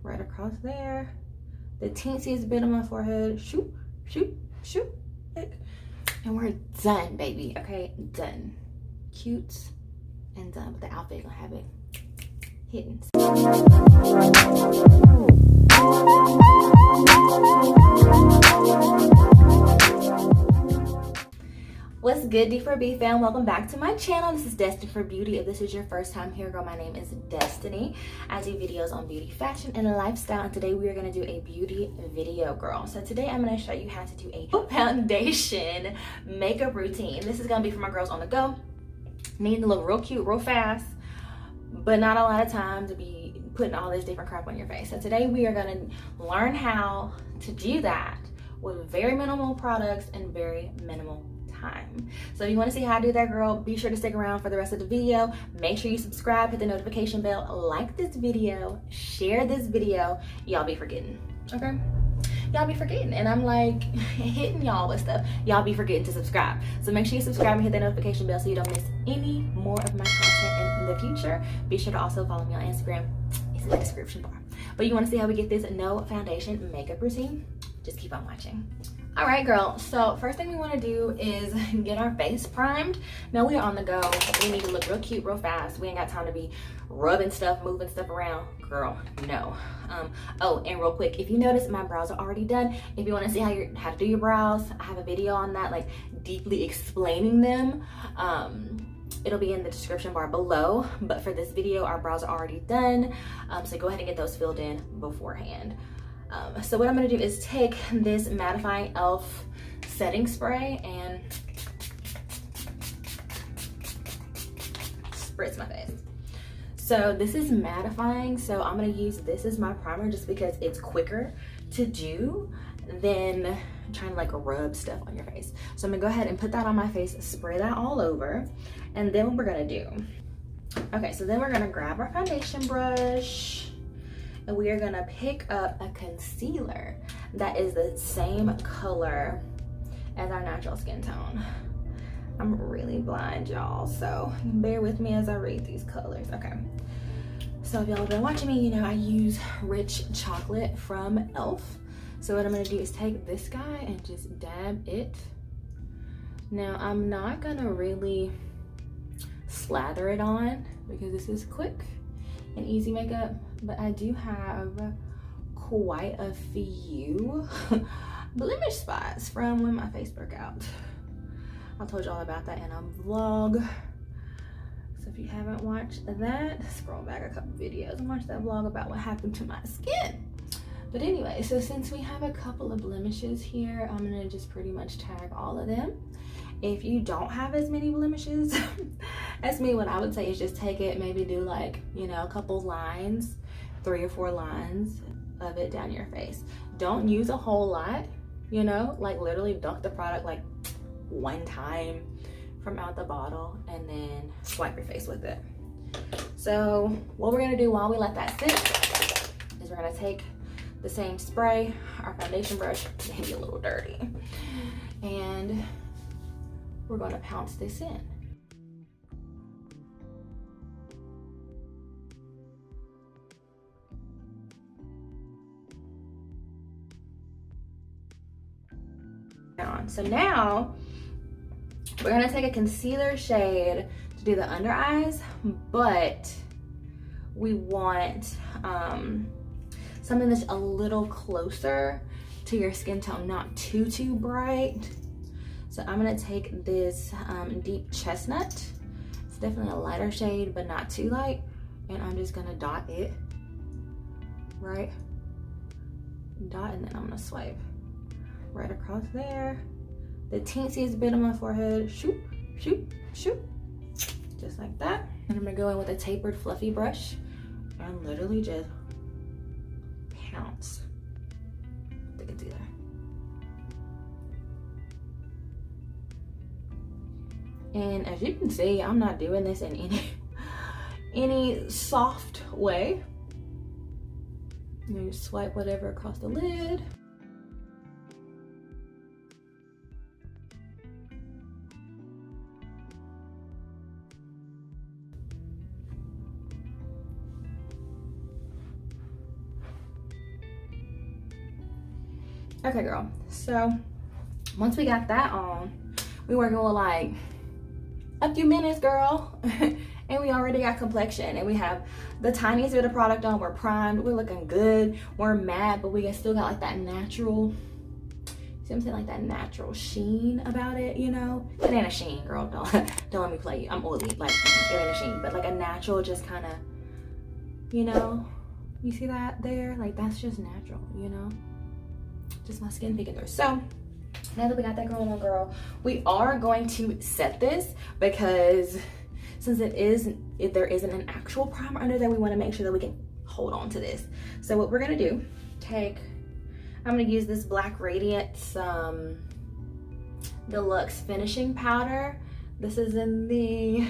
right across there. The teensiest bit on my forehead. Shoot, shoot, shoot. And we're done, baby. Okay, done. Cute and done. But the outfit gonna have it hidden. What's good, D4B fam? Welcome back to my channel. This is Destined4Beauty. If this is your first time here, girl, my name is Destiny. I do videos on beauty, fashion, and lifestyle, and today we are going to do a beauty video, girl. So today I'm going to show you how to do a foundation makeup routine. This is going to be for my girls on the go. Need to look real cute, real fast, but not a lot of time to be putting all this different crap on your face. So today we are going to learn how to do that with very minimal products and very minimal time. So if you want to see how I do that, girl, be sure to stick around for the rest of the video. Make sure you subscribe, hit the notification bell, like this video, share this video. Y'all be forgetting, okay? Y'all be forgetting, and I'm like hitting y'all with stuff. Y'all be forgetting to subscribe. So make sure you subscribe and hit the notification bell so you don't miss any more of my content in the future. Be sure to also follow me on Instagram. It's in the description bar. But you want to see how we get this no foundation makeup routine? Just keep on watching. All right, girl, so first thing we want to do is get our face primed. Now we are on the go. We need to look real cute real fast. We ain't got time to be rubbing stuff, moving stuff around. Girl, no. Oh, and real quick, if you notice, my brows are already done. If you want to see how to do your brows, I have a video on that, like deeply explaining them. It'll be in the description bar below, but for this video, our brows are already done. So go ahead and get those filled in beforehand. So what I'm going to do is take this mattifying e.l.f. setting spray and spritz my face. So this is mattifying, so I'm going to use this as my primer just because it's quicker to do than trying to like rub stuff on your face. So I'm going to go ahead and put that on my face, spray that all over, and then what we're going to do. Okay, so then we're going to grab our foundation brush. And we are gonna pick up a concealer that is the same color as our natural skin tone. I'm really blind, y'all, so bear with me as I read these colors. Okay, so if y'all have been watching me, you know I use Rich Chocolate from e.l.f. So what I'm gonna do is take this guy and just dab it. Now I'm not gonna really slather it on because this is quick and easy makeup, but I do have quite a few blemish spots from when my face broke out. I told you all about that in a vlog. So if you haven't watched that, scroll back a couple videos and watch that vlog about what happened to my skin. But anyway, so since we have a couple of blemishes here, I'm gonna just pretty much tag all of them. If you don't have as many blemishes as me, what I would say is just take it, maybe do like, you know, a couple lines, 3 or 4 lines of it down your face. Don't use a whole lot, you know, like literally dunk the product like 1 time from out the bottle and then swipe your face with it. So what we're gonna do while we let that sit is we're gonna take the same spray, our foundation brush, maybe a little dirty, and we're going to pounce this in. So now we're going to take a concealer shade to do the under eyes, but we want something that's a little closer to your skin tone, not too bright. So I'm gonna take this deep chestnut. It's definitely a lighter shade, but not too light. And I'm just gonna dot it, right? Dot, and then I'm gonna swipe right across there. The teensiest bit on my forehead, shoot, shoot, shoot. Just like that. And I'm gonna go in with a tapered fluffy brush and literally just pounce the concealer. And as you can see, I'm not doing this in any soft way. You swipe whatever across the lid. Okay, girl. So once we got that on, we working with like a few minutes, girl. And we already got complexion, and we have the tiniest bit of product on. We're primed, we're looking good, we're matte, but we still got like that natural, see what I'm saying, like that natural sheen about it, you know? It ain't a sheen, girl. Don't let me play you. I'm oily. Like, it ain't a sheen, but like a natural, just kind of, you know, you see that there? Like, that's just natural, you know? Just my skin peeking through. So now that we got that going on, girl, we are going to set this, because since there isn't an actual primer under there, we want to make sure that we can hold on to this. So what we're gonna do, I'm gonna use this Black Radiance Deluxe Finishing Powder. This is in the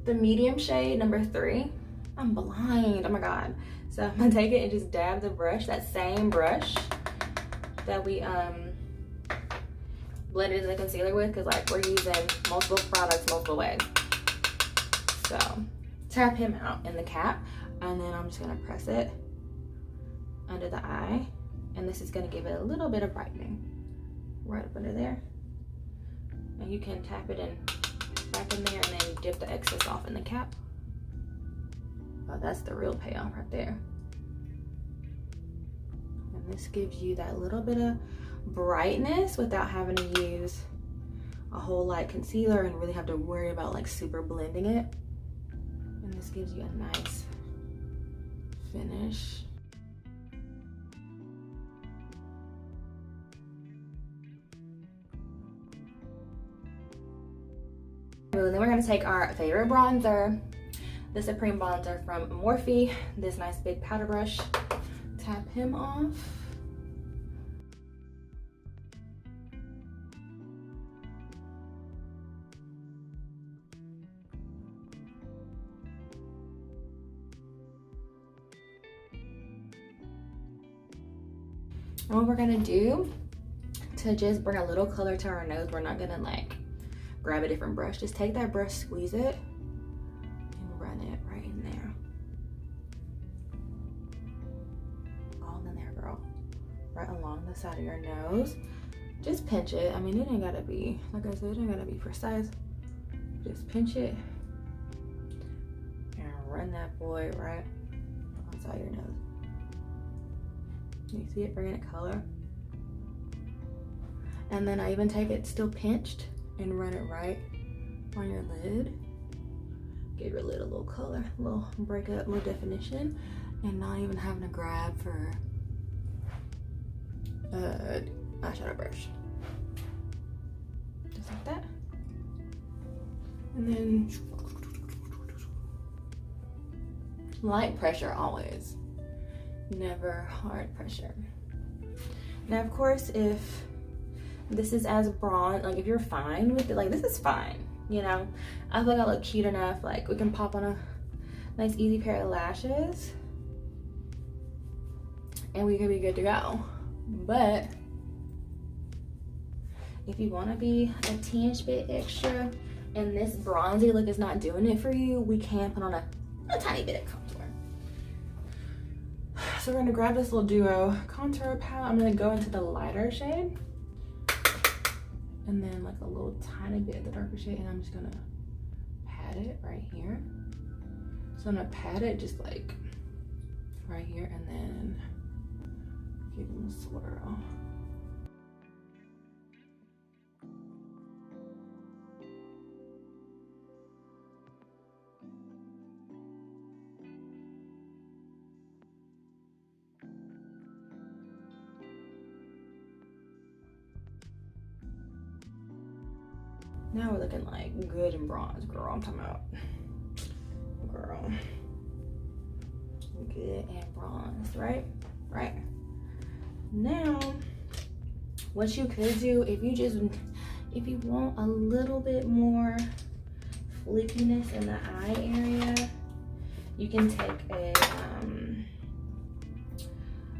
medium shade, number 3. I'm blind, oh my God. So I'm gonna take it and just dab the brush, that same brush that we blended the concealer with, because like we're using multiple products multiple ways. So tap him out in the cap, and then I'm just gonna press it under the eye, and this is gonna give it a little bit of brightening right up under there. And you can tap it in back in there and then dip the excess off in the cap. Oh, that's the real payoff right there. And this gives you that little bit of brightness without having to use a whole light concealer and really have to worry about like super blending it. And this gives you a nice finish. And then we're gonna take our favorite bronzer, the Supreme Bronzer from Morphe, this nice big powder brush, tap him off. And what we're gonna do to just bring a little color to our nose, we're not gonna like grab a different brush. Just take that brush, squeeze it, and run it right in there. All in there, girl. Right along the side of your nose. Just pinch it. I mean, it ain't gotta be, like I said, it ain't gotta be precise. Just pinch it and run that boy right outside your nose. You see it bringing it color? And then I even take it still pinched and run it right on your lid. Give your lid a little color, a little break up, more definition, and not even having to grab for eyeshadow brush. Just like that. And then light pressure always. Never hard pressure. Now, of course, if this is as bronze, like if you're fine with it, like this is fine, you know? I feel like I look cute enough, like we can pop on a nice easy pair of lashes and we could be good to go. But if you wanna be a teeny bit extra and this bronzy look is not doing it for you, we can put on a tiny bit of contour. So we're gonna grab this little duo contour palette. I'm gonna go into the lighter shade and then like a little tiny bit of the darker shade, and I'm just gonna pat it right here. So I'm gonna pat it just like right here and then give them a swirl. Now we're looking like good and bronze, girl. I'm talking about, girl, good and bronze, right? Right. Now, what you could do if you want a little bit more flickiness in the eye area, you can take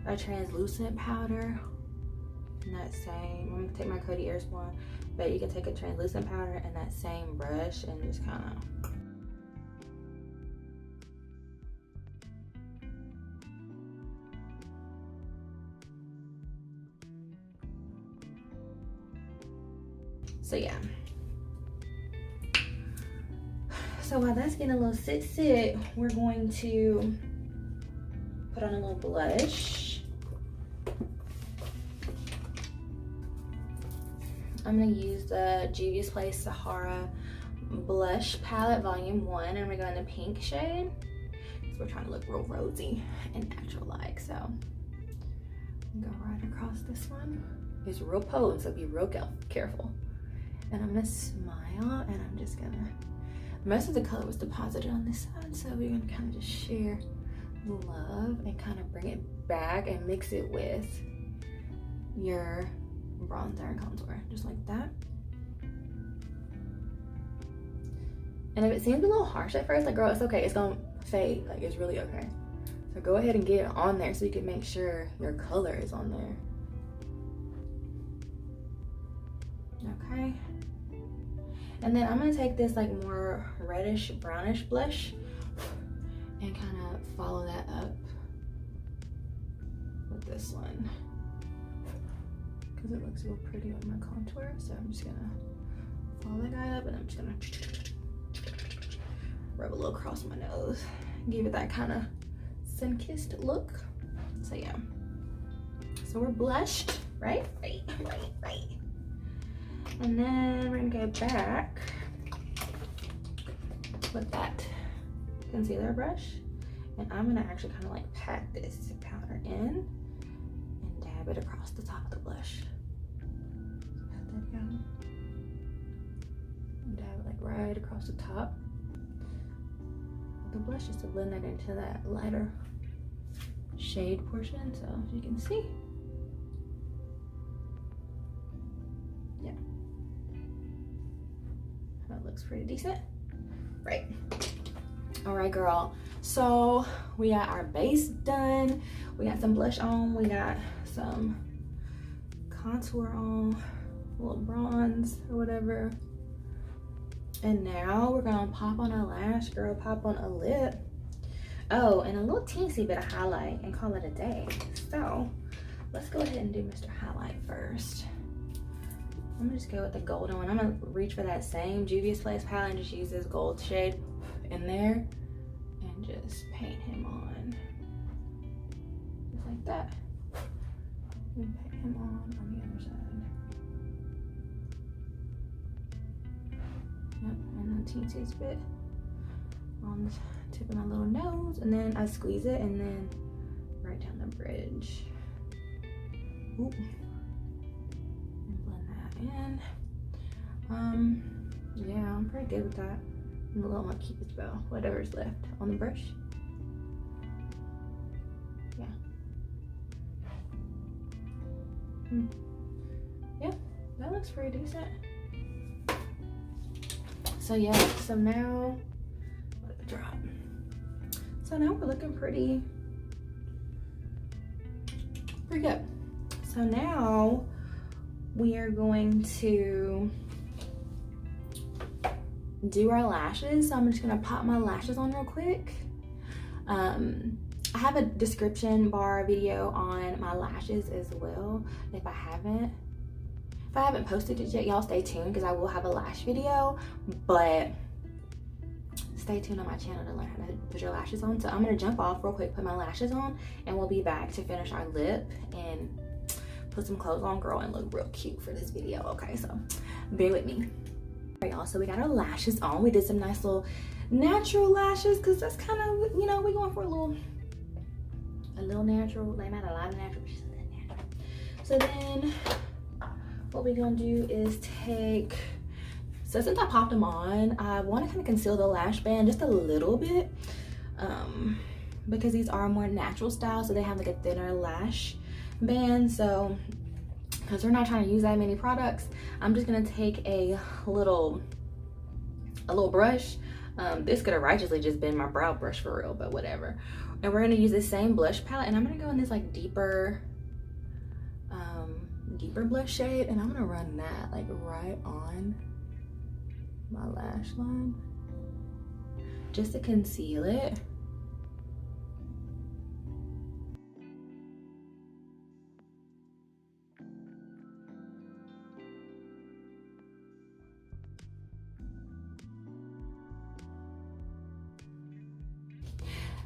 a translucent powder. And that same, I'm gonna take my Cody Airspawn, but you can take a translucent powder and that same brush and just kind of So yeah. So while that's getting a little sit, we're going to put on a little blush. I'm gonna use the Juvia's Place Sahara Blush Palette Volume 1, and I'm gonna go in the pink shade. So we're trying to look real rosy and natural-like, so go right across this one. It's real potent, so be real careful. And I'm gonna smile, and I'm just gonna, most of the color was deposited on this side, so we're gonna kind of just share love and kind of bring it back and mix it with your bronzer and contour, just like that. And if it seems a little harsh at first, like girl, it's okay, it's gonna fade, like it's really okay. So go ahead and get it on there so you can make sure your color is on there. Okay. And then I'm gonna take this like more reddish brownish blush and kind of follow that up with this one because it looks real pretty on my contour. So I'm just gonna follow that guy up, and I'm just gonna rub a little across my nose, give it that kind of sun-kissed look. So yeah, so we're blushed, right? Right. And then we're gonna go back with that concealer brush, and I'm gonna actually kind of like pat this powder in and dab it across the top of the blush. Pat that down and dab it like right across the top of the blush, just to blend that into that lighter shade portion. So as you can see, yeah, that looks pretty decent, right? All right, girl, so we got our base done, we got some blush on, we got some contour on, a little bronze or whatever, and now we're gonna pop on a lash, girl, pop on a lip, oh, and a little teensy bit of highlight, and call it a day. So let's go ahead and do Mr. Highlight first. I'm gonna just go with the golden one. I'm gonna reach for that same Juvia's Place palette and just use this gold shade in there and just paint him on just like that, and paint him on the other side. Yep, and the teensy bit on the tip of my little nose, and then I squeeze it and then right down the bridge. Ooh. And blend that in. Yeah, I'm pretty good with that. I'm a little more Cupid's bow, whatever's left on the brush. Yeah. Yeah, that looks pretty decent. So yeah, so now, let it drop. So now we're looking pretty good. So now we are going to do our lashes. So I'm just gonna pop my lashes on real quick. I have a description bar video on my lashes as well. If I haven't posted it yet, y'all stay tuned because I will have a lash video, but stay tuned on my channel to learn how to put your lashes on. So I'm gonna jump off real quick, put my lashes on, and we'll be back to finish our lip and put some clothes on, girl, and look real cute for this video. Okay, so bear with me. All right, y'all, so we got our lashes on. We did some nice little natural lashes because that's kind of, you know, we're going for a little natural, like not a lot of natural, but just a little natural. So then what we're gonna do is take, so since I popped them on, I want to kind of conceal the lash band just a little bit, because these are more natural style, so they have like a thinner lash band. So because we're not trying to use that many products, I'm just gonna take a little brush. This could have righteously just been my brow brush for real, but whatever. And we're gonna use the same blush palette, and I'm gonna go in this like deeper blush shade, and I'm gonna run that like right on my lash line just to conceal it.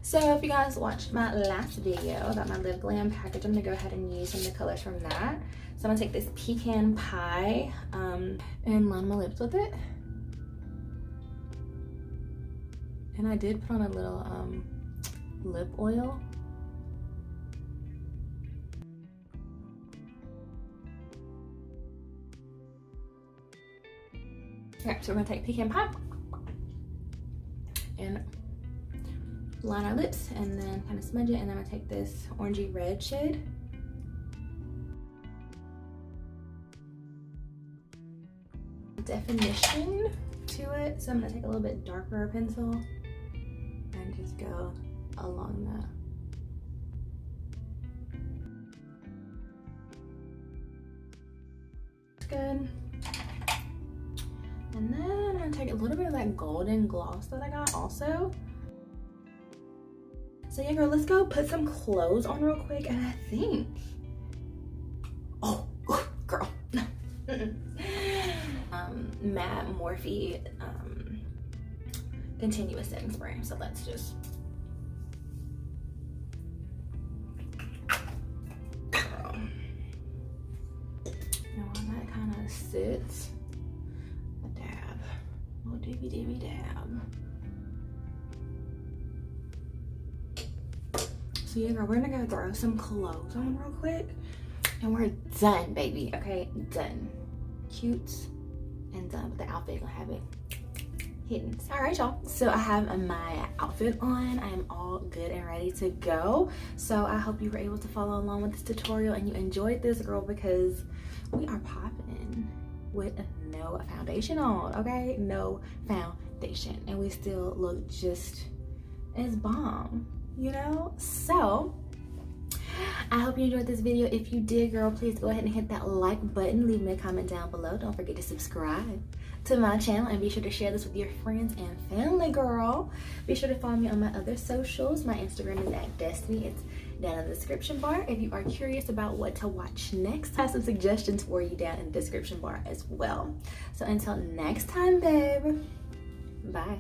So if you guys watched my last video about my lip glam package, I'm gonna go ahead and use some of the colors from that. So I'm gonna take this pecan pie and line my lips with it. And I did put on a little lip oil. Okay, so we're gonna take pecan pie and line our lips and then kind of smudge it, and then I'm gonna take this orangey red shade. Definition to it, so I'm gonna take a little bit darker pencil and just go along that. Good. And then I'm gonna take a little bit of that golden gloss that I got also. So yeah, girl, let's go put some clothes on real quick. And I think, oh, girl, matte Morphe continuous setting spray. So let's just, girl, and while that kind of sits, a dab, a little dibby dibby dab. So yeah, girl, we're gonna go throw some clothes on real quick and we're done, baby. Okay, done. Cute and done with the outfit. Gonna have it hidden. All right, y'all. So I have my outfit on. I am all good and ready to go. So I hope you were able to follow along with this tutorial and you enjoyed this, girl, because we are popping with no foundation on, okay? No foundation. And we still look just as bomb, you know? So I hope you enjoyed this video. If you did, girl, please go ahead and hit that like button. Leave me a comment down below. Don't forget to subscribe to my channel and be sure to share this with your friends and family, girl. Be sure to follow me on my other socials. My Instagram is @Destiny. It's down in the description bar. If you are curious about what to watch next, I have some suggestions for you down in the description bar as well. So until next time, babe, bye.